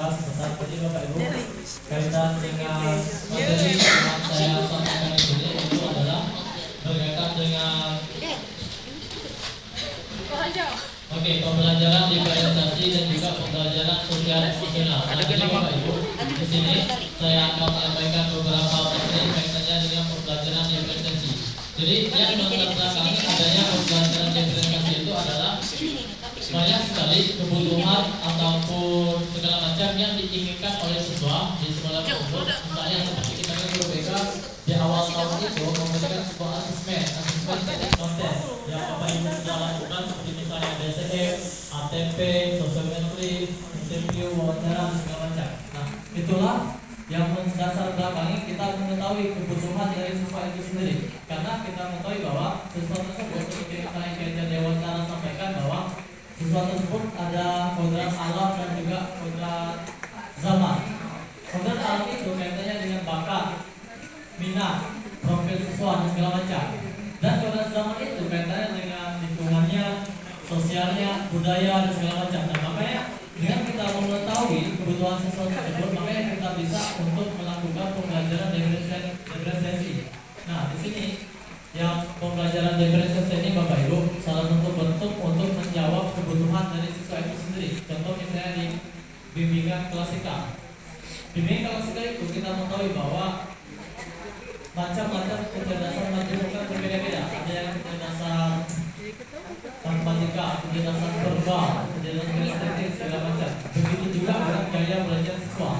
Oke, sebentar. Jadi Bapak Ibu, kaitan dengan materi yang saya sampaikan di sini itu adalah berkaitan dengan pembelajaran diferensiasi dan juga pembelajaran sosial emosional. Nah, jadi Bapak Ibu, di sini saya akan menyampaikan beberapa materi kaitannya dengan pembelajaran diferensiasi. Jadi yang membelakangi adanya pembelajaran diferensiasi itu adalah banyak sekali kebutuhan ataupun segala macam yang diinginkan oleh siswa di sekolah tersebut. Misalnya seperti kita kan BK di awal tahun itu memberikan sebuah asesmen konten yang Bapak Ibu sudah lakukan seperti misalnya DCM, ATP, sosiometri, interview, wawancara, segala macam. Nah, itulah yang mendasar belakangi kita mengetahui kebutuhan dari siswa itu sendiri. Karena kita mengetahui bahwa siswa tersebut seperti misalnya Kajian Dewantara sampaikan bahwa siswa tersebut ada kodrat alam dan juga kodrat zaman. Kodrat alam itu kaitannya dengan bakat, minat, profil siswa dan segala macam. Dan kodrat zaman itu kaitannya dengan lingkungannya, sosialnya, budaya dan segala macam. Dan makanya dengan kita mengetahui kebutuhan siswa tersebut, makanya kita bisa untuk melakukan pembelajaran diferensiasi. Nah, di sini yang pembelajaran diferensiasi ini Bapak Ibu salah satu bentuk untuk menjawab kebutuhan dari siswa itu sendiri. Contoh misalnya di bimbingan klasikal. Bimbingan klasikal itu kita mengetahui bahwa macam-macam kecerdasan manusia berbeda-beda. Ada yang kecerdasan matematika, kecerdasan verbal, kecerdasan kinestetik, segala macam. Begitu juga dengan gaya belajar siswa.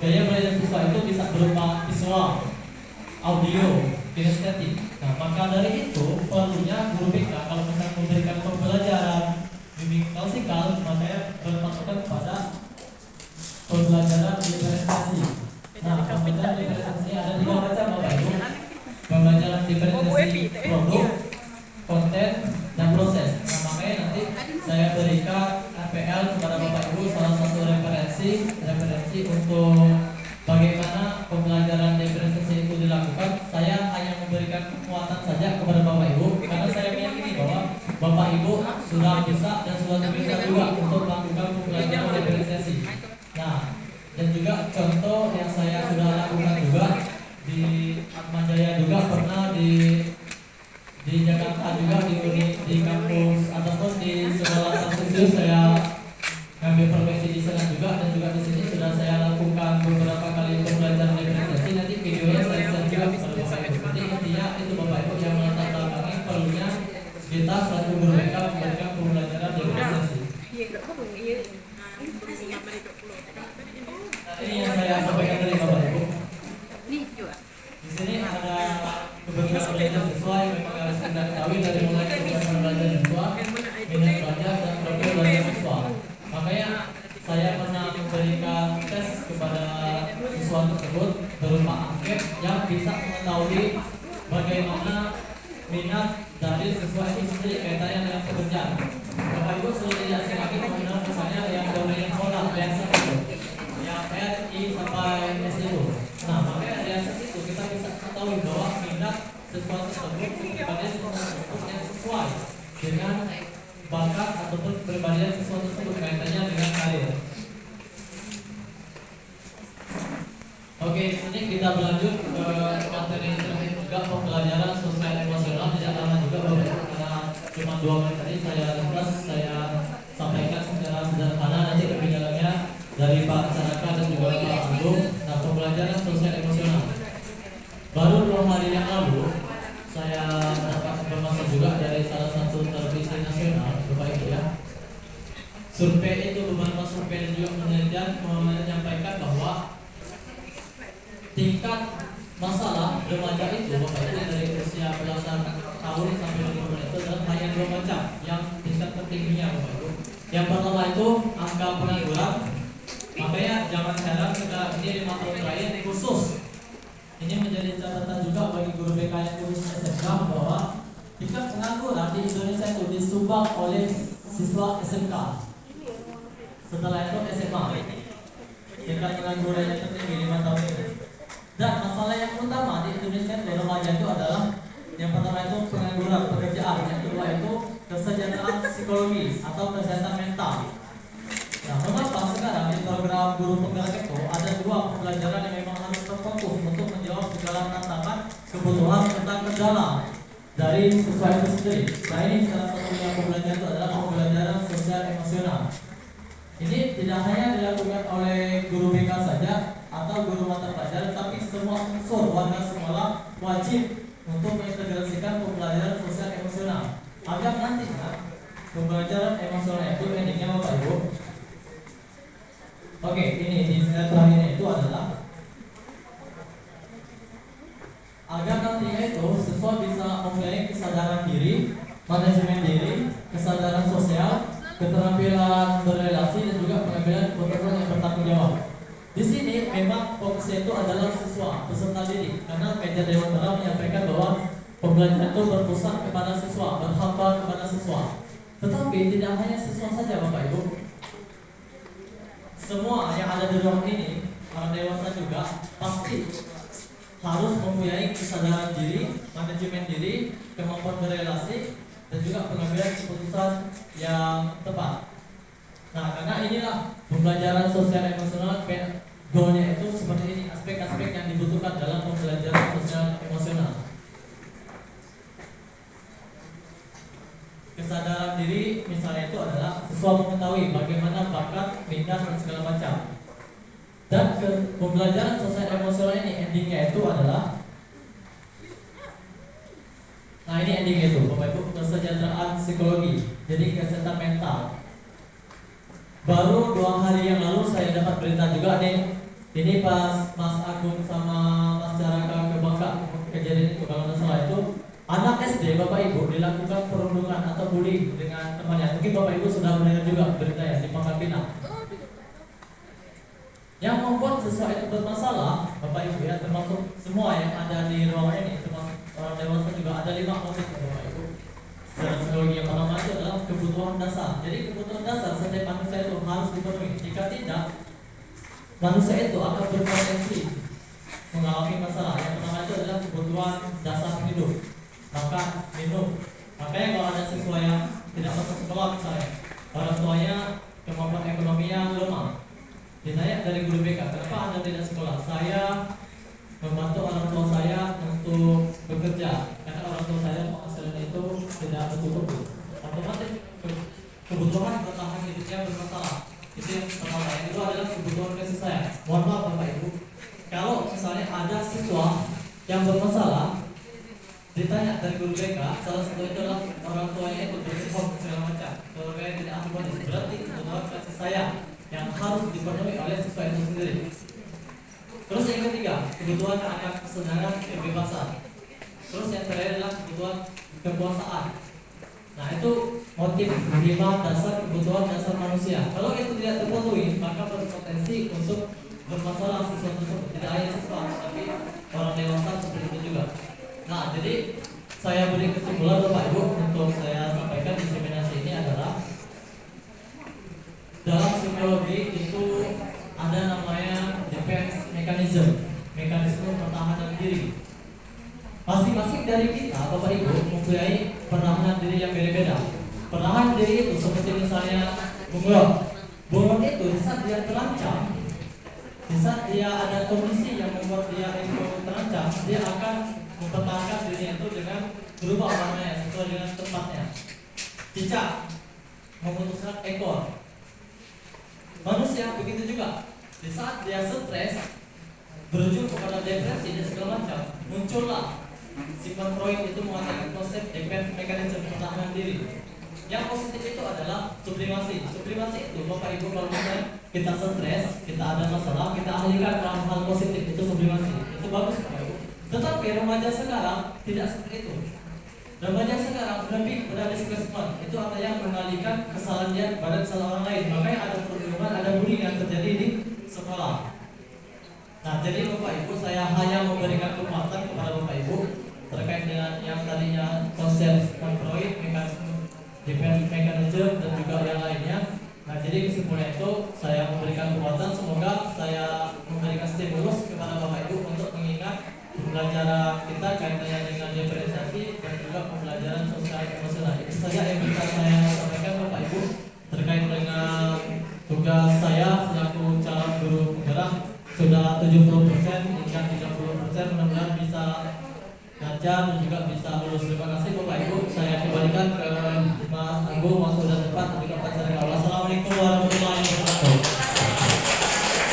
Gaya belajar siswa itu bisa berupa visual, audio, kinestetik. Nah, maka dari itu perlunya guru BK kalau misalnya memberikan pembelajaran bimbingan klasikal, makanya berpatokan kepada pembelajaran diferensiasi. Nah, pembelajaran diferensiasi ada 3 macam Bapak Ibu. Pembelajaran diferensiasi produk, konten, dan proses. Nah, makanya nanti saya berikan RPL kepada Bapak Ibu salah satu referensi untuk bagaimana pembelajaran diferensiasi itu dilakukan. Saya hanya memberikan kekuatan saja kepada Bapak Ibu karena saya meyakini bahwa Bapak Ibu sudah bisa dan sudah terbiasa juga untuk melakukan pembelajaran diferensiasi. Nah, dan juga contoh yang saya sudah lakukan juga di Atmajaya juga pernah di Jakarta juga di kampus ataupun di sekolah Tarsius saya ngambil profesi di sana juga, dan juga di sini sudah saya lakukan beberapa kali pembelajaran diferensiasi. Nanti videonya saya share juga kepada Bapak Ibu. Jadi intinya itu Bapak Ibu yang melatar belakangi perlunya kita selaku guru BK memberikan pembelajaran diferensiasi. Ini yang saya sampaikan dari Bapak Ibu. Di sini ada beberapa belajar siswa yang memang harus kita ketahui dari mulai kebiasaan belajar siswa, minat belajar dan profil belajar siswa. Makanya saya pernah memberikan tes kepada siswa tersebut berupa angket yang bisa mengetahui bagaimana minat dari siswa itu sendiri kaitannya dengan pekerjaan. Bapak Ibu sudah tidak asing lagi mengenal misalnya yang domain sekolah biasa itu, yang RI sampai S itu. Nah, makanya dari itu kita bisa ketahui bahwa minat siswa tersebut kepada siswa tersebut yang sesuai dengan bakat ataupun kepribadian siswa tersebut kaitannya dengan karir. Oke, sini kita berlanjut ke materi terakhir juga pembelajaran sosial emosional. Tidak lama juga karena cuma 2 menit tadi saya ringkas, saya sampaikan secara sederhana, nanti lebih dalamnya dari Pak Caraka dan juga Pak Agung. Nah, pembelajaran sosial emosional baru 2 hari yang lalu saya dapat informasi juga dari salah satu televisi nasional Bapak Ibu ya. Survei itu beberapa survei dan juga penelitian menyampaikan bahwa tingkat masalah remaja itu Bapak Ibu dari usia belasan tahun sampai 20 itu adalah hanya 2 macam yang tingkat tertingginya Bapak Ibu. Yang pertama itu angka pengangguran. Makanya jangan heran sekarang ini 5 tahun terakhir khusus ini menjadi catatan juga bagi guru BK yang khusus SMK bahwa tingkat pengangguran di Indonesia itu disumbang oleh siswa SMK. Setelah itu SMA. Tingkat pengangguran yang tertinggi 5 tahun ini. Dan masalah yang utama di Indonesia di remaja itu adalah yang pertama itu pengangguran pekerjaan, yang kedua itu kesejahteraan psikologis atau kesehatan mental. Nah, mengapa sekarang di program guru penggerak itu ada dua pembelajaran yang memang harus terfokus untuk menjawab segala tantangan kebutuhan tentang kendala dari siswa itu sendiri. Nah ini salah satunya pembelajaran itu adalah pembelajaran sosial emosional. Ini tidak hanya dilakukan oleh guru BK saja atau guru mata pelajaran, tapi semua unsur warga sekolah wajib untuk mengintegrasikan pembelajaran sosial emosional agar nantinya pembelajaran emosional itu endingnya Bapak Ibu. Oke, ini di slide terakhirnya itu adalah agar nantinya itu siswa bisa mempunyai kesadaran diri, manajemen diri, kesadaran sosial, keterampilan berrelasi, dan juga pengambilan keputusan yang bertanggung jawab. Di sini memang fokusnya itu adalah siswa peserta didik, karena Meja Dewan Tengah menyampaikan bahwa pembelajaran itu berpusat kepada siswa, berhamba kepada siswa. Tetapi tidak hanya siswa saja Bapak Ibu, semua yang ada di ruang ini, orang dewasa juga pasti harus mempunyai kesadaran diri, manajemen diri, kemampuan berrelasi, dan juga pengambilan keputusan yang tepat. Nah, karena inilah pembelajaran sosial emosional, goalnya itu seperti ini, aspek-aspek yang dibutuhkan dalam pembelajaran sosial emosional. Kesadaran diri misalnya itu adalah siswa mengetahui bagaimana bakat, minat, dan segala macam. Dan pembelajaran sosial emosional ini endingnya itu adalah, nah ini endingnya itu Bapak Ibu, kesejahteraan psikologi, jadi kesehatan mental. Baru 2 hari yang lalu saya dapat berita juga nih. Ini pas Mas Agung sama Mas Jaraka ke Bangka, kejadian itu kalau tidak salah itu anak SD Bapak Ibu dilakukan perundungan atau bullying dengan temannya. Mungkin Bapak Ibu sudah mendengar juga berita ya di Pangkal Pinang. Yang membuat siswa itu bermasalah Bapak Ibu ya, termasuk semua yang ada di ruangan ini, termasuk orang dewasa juga, ada 5 motif Bapak Ibu. Secara psikologi yang pertama itu adalah kebutuhan dasar. Jadi kebutuhan dasar setiap manusia itu harus dipenuhi. Jika tidak, manusia itu akan berpotensi mengalami masalah. Yang pertama itu adalah kebutuhan dasar hidup, makan, minum. Makanya kalau ada siswa yang tidak masuk sekolah misalnya, orang tuanya kemampuan ekonominya lemah, ditanya dari guru BK, kenapa Anda tidak sekolah? Saya membantu orang tua saya untuk bekerja, karena orang tua saya penghasilan itu tidak mencukupi. Otomatis kebutuhan bertahan hidupnya bermasalah. Itu yang pertama. Yang kedua adalah kebutuhan kasih sayang. Mohon maaf Bapak Ibu, kalau misalnya ada siswa yang bermasalah, ditanya dari guru BK, salah satu itu adalah orang tuanya itu bersikap segala macam, keluarganya tidak harmonis, berarti kebutuhan kasih sayang yang harus dipenuhi oleh siswa itu sendiri. Terus yang ketiga, kebutuhan akan kesenangan, kebebasan. Terus yang terakhir adalah kebutuhan kekuasaan. Nah itu motif 5 dasar kebutuhan dasar manusia. Kalau itu tidak terpenuhi, maka berpotensi untuk bermasalah siswa tersebut. Tidak hanya siswa, tapi orang dewasa seperti itu juga. Nah jadi saya beri kesimpulan Bapak Ibu untuk saya sampaikan diseminasi ini adalah, dalam psikologi itu ada namanya defense mechanism, mekanisme pertahanan diri. Masing-masing dari kita Bapak Ibu mempunyai pertahanan diri yang beda-beda. Pertahanan diri itu seperti misalnya bunglon. Bunglon itu di saat dia terancam, di saat dia ada kondisi yang membuat dia itu terancam, dia akan mempertahankan dirinya itu dengan berubah warnanya sesuai dengan tempatnya. Cicak memutuskan ekor. Manusia begitu juga. Di saat dia stres, berujung kepada depresi dan segala macam, muncullah Sigmund Freud itu mengatakan konsep defense mechanism, pertahanan diri. Yang positif itu adalah sublimasi. Sublimasi itu Bapak Ibu kalau misalnya kita stres, kita ada masalah, kita alihkan ke hal positif, itu sublimasi. Itu bagus Bapak Ibu. Tetapi remaja sekarang tidak seperti itu. Remaja sekarang lebih pada displacement, itu artinya mengalihkan kesalahan dia pada kesalahan orang lain. Makanya ada perundungan, ada bullying yang terjadi di sekolah. Nah, jadi Bapak Ibu, saya hanya memberikan kekuatan kepada Bapak Ibu terkait dengan yang tadinya konsep Freud, mekanisme defense mechanism, dan juga yang lainnya. Nah, jadi kesimpulannya itu saya memberikan kekuatan, semoga saya memberikan stimulus kepada Bapak Ibu untuk mengingat pembelajaran kita kaitannya dengan diferensiasi dan juga pembelajaran sosial emosional. Itu saja yang bisa saya sampaikan Bapak Ibu terkait dengan tugas saya selaku calon guru 70% hingga 30%, mudah-mudahan bisa gajar dan juga bisa lulus. Terima kasih Bapak Ibu. Saya kembalikan ke Mas Agung, Mas